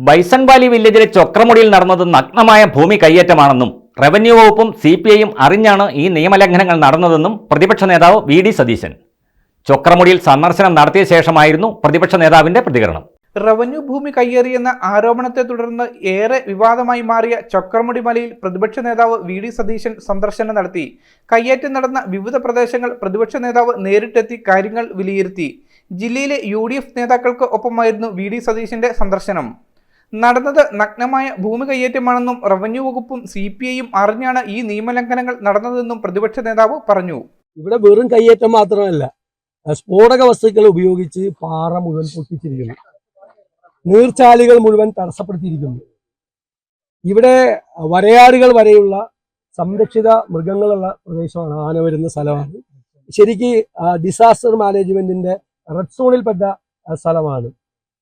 Bison Valley വില്ലേജിലെ ചൊക്രമുടിയിൽ നടന്നത് നഗ്നമായ ഭൂമി കയ്യേറ്റമാണെന്നും റവന്യൂ വകുപ്പും CPIയും അറിഞ്ഞാണ് ഈ നിയമലംഘനങ്ങൾ നടന്നതെന്നും പ്രതിപക്ഷ നേതാവ് VD സതീശൻ ചൊക്രമുടിയിൽ സന്ദർശനം നടത്തിയ ശേഷമായിരുന്നു പ്രതിപക്ഷ നേതാവിന്റെ പ്രതികരണം. റവന്യൂ ഭൂമി കയ്യേറിയെന്ന ആരോപണത്തെ തുടർന്ന് ഏറെ വിവാദമായി മാറിയ ചൊക്രമുടി മലയിൽ പ്രതിപക്ഷ നേതാവ് VD സതീശൻ സന്ദർശനം നടത്തി. കയ്യേറ്റം നടന്ന വിവിധ പ്രദേശങ്ങൾ പ്രതിപക്ഷ നേതാവ് നേരിട്ടെത്തി കാര്യങ്ങൾ വിലയിരുത്തി. ജില്ലയിലെ UDF നേതാക്കൾക്ക് ഒപ്പമായിരുന്നു VD സതീശന്റെ സന്ദർശനം. നടന്നത് നഗ്നമായ ഭൂമി കയ്യേറ്റമാണെന്നും റവന്യൂ വകുപ്പും CPIയും അറിഞ്ഞാണ് ഈ നിയമലംഘനങ്ങൾ നടന്നതെന്നും പ്രതിപക്ഷ നേതാവ് പറഞ്ഞു. ഇവിടെ വെറും കയ്യേറ്റം മാത്രമല്ല, സ്ഫോടക വസ്തുക്കൾ ഉപയോഗിച്ച് പാറ മുഴുവൻ പൊട്ടിച്ചിരിക്കുന്നു, നീർച്ചാലുകൾ മുഴുവൻ തടസ്സപ്പെടുത്തിയിരിക്കുന്നു. ഇവിടെ വരയാടുകൾ വരെയുള്ള സംരക്ഷിത മൃഗങ്ങളുള്ള പ്രദേശമാണ്, ആന വരുന്ന സ്ഥലമാണ്. ശരിക്ക് ഡിസാസ്റ്റർ മാനേജ്മെന്റിന്റെ റെഡ് സോണിൽപ്പെട്ട സ്ഥലമാണ്.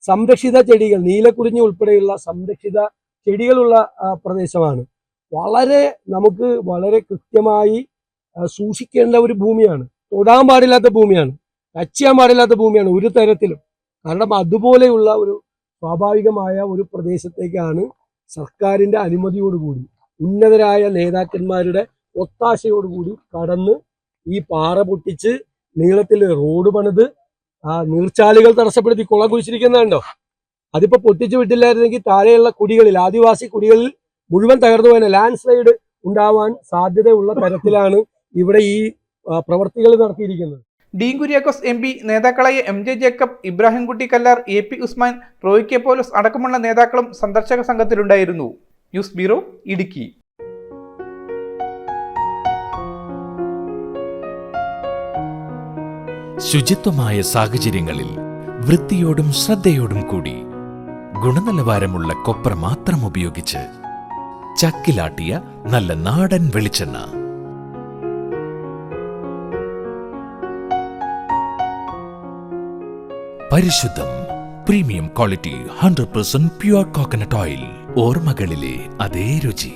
സംരക്ഷിത ചെടികൾ, നീലക്കുറിഞ്ഞി ഉൾപ്പെടെയുള്ള സംരക്ഷിത ചെടികളുള്ള പ്രദേശമാണ്. നമുക്ക് വളരെ കൃത്യമായി സൂക്ഷിക്കേണ്ട ഒരു ഭൂമിയാണ്. തൊടാൻ പാടില്ലാത്ത ഭൂമിയാണ്, ടച്ച് ചെയ്യാൻ പാടില്ലാത്ത ഭൂമിയാണ് ഒരു തരത്തിലും. കാരണം അതുപോലെയുള്ള ഒരു സ്വാഭാവികമായ ഒരു പ്രദേശത്തേക്കാണ് സർക്കാരിന്റെ അനുമതിയോടുകൂടി, ഉന്നതരായ നേതാക്കന്മാരുടെ ഒത്താശയോടുകൂടി കടന്ന് ഈ പാറ പൊട്ടിച്ച് നീളത്തിൽ റോഡ് പണിത് നീർച്ചാലുകൾ തടസ്സപ്പെടുത്തി കുളം കുഴിച്ചിരിക്കുന്നുണ്ടോ. അതിപ്പോ പൊട്ടിച്ചു വിട്ടില്ലായിരുന്നെങ്കിൽ താഴെയുള്ള കുടികളിൽ, ആദിവാസി കുടികളിൽ മുഴുവൻ തകർന്നു പോയ ലാൻഡ് സ്ലൈഡ് ഉണ്ടാവാൻ സാധ്യതയുള്ള തരത്തിലാണ് ഇവിടെ ഈ പ്രവർത്തികൾ നടത്തിയിരിക്കുന്നത്. ഡീൻ കുര്യാക്കോസ് MP, നേതാക്കളായ MJ Jacob, Ibrahimkutty Kallar, AP Usman, Roy K Paulose അടക്കമുള്ള നേതാക്കളും സന്ദർശക സംഘത്തിലുണ്ടായിരുന്നു. News bureau, Idukki. ശുചിത്വമായ സാഹചര്യങ്ങളിൽ വൃത്തിയോടും ശ്രദ്ധയോടും കൂടി ഗുണനിലവാരമുള്ള കൊപ്ര മാത്രം ഉപയോഗിച്ച് ചക്കിലാട്ടിയ നല്ല നാടൻ വെളിച്ചെണ്ണ. പരിശുദ്ധം, premium quality, 100% pure coconut oil. ഓർമ്മകളിലെ അതേ രുചി.